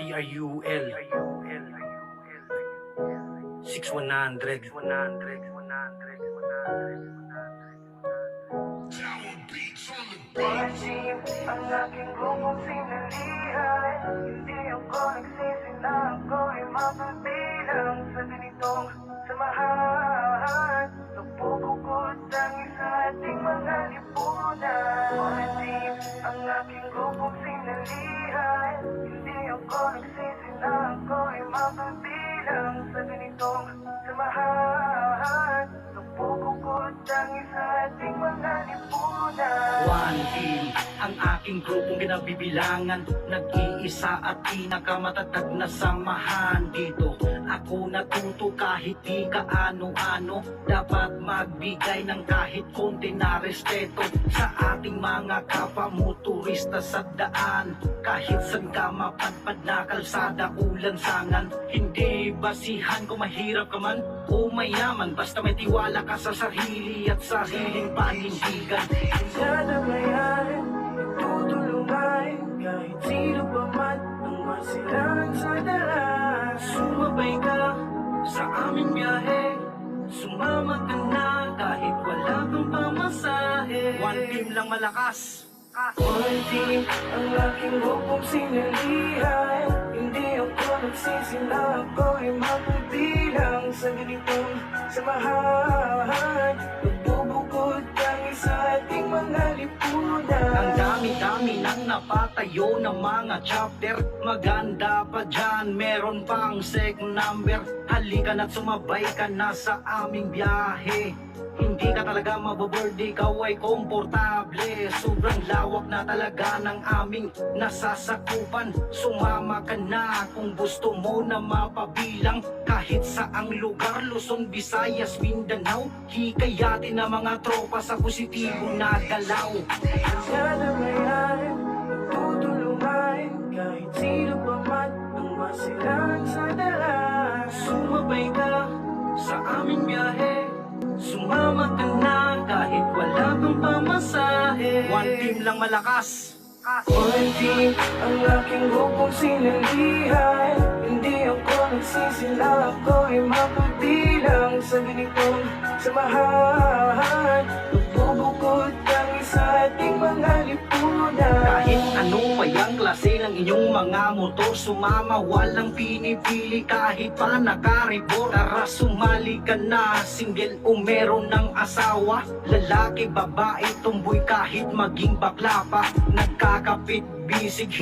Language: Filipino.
PRUL 6100. Imagine ang aking grupong sinalihan. Hindi ako nagsisi na ako'y mapabilang sa ganitong samahan. Nagpupukod ang isa ating mga lipunan. Imagine ang aking grupong sinalihan. Hindi ako nagsisi na ako'y mapabilang sa ganitong samahan. Nagpupukod ang isa ating mga lipunan. One team, ang aking grupong kinabibilangan. Nag-iisa at pinakamatatag na samahan. Dito ako natuto kahit di kaano-ano. Dapat magbigay ng kahit konti na respeto sa ating mga kapamotorista sa daan. Kahit saan ka mapadpad na kalsada o lansangan. Hindi basihan kung mahirap ka man o mayaman. Basta may tiwala ka sa sarili at sariling panindigan. Dadamayan, tutulungan, kahit sino pa man ang masilangan sa daan. Sumabay ka sa aming biyahe. Sumama ka na kahit wala kang pamasahe. One team lang malakas. One team, ang aking grupong sinalihan. Hindi ako nagsisi na ako'y mapabilang sa ganitong samahan. Nagbubukod ang isa ating mga lipunan. Ang dami-dami nang napatayo ng mga chapter. Maganda pa dyan, meron pang second number. Halika na't sumabay ka na sa aming biyahe. Hindi ka talaga maboboard, ikaw ay komportable. Sobrang lawak na talaga ng aming nasasakupan. Sumama ka na kung gusto mo na mapabilang. Kahit saang lugar, Luzon, Visayas, Mindanao. Hikayatin na mga tropa sa positibong na galaw. Dadamayan, tutulungan, kahit sino pa man ang masilangan sa daan. Sumabay ka sa aming biyahe. Sumama ka na kahit wala kang pamasahe. One team lang malakas. One team, ang aking grupong sinalihan. Hindi ako nagsisi na ako'y mapabilang sa ganitong samahan. Nagbubukod ang isa ating mga lipunan. Kahit ano pa yung klase ng inyong mga motor, sumama walang pinipili. Kahit pa nakaribor, tara sumali ka na. Single o meron ng asawa, lalaki, babae, tumboy, kahit maging bakla pa. Nagkakapit, bisig,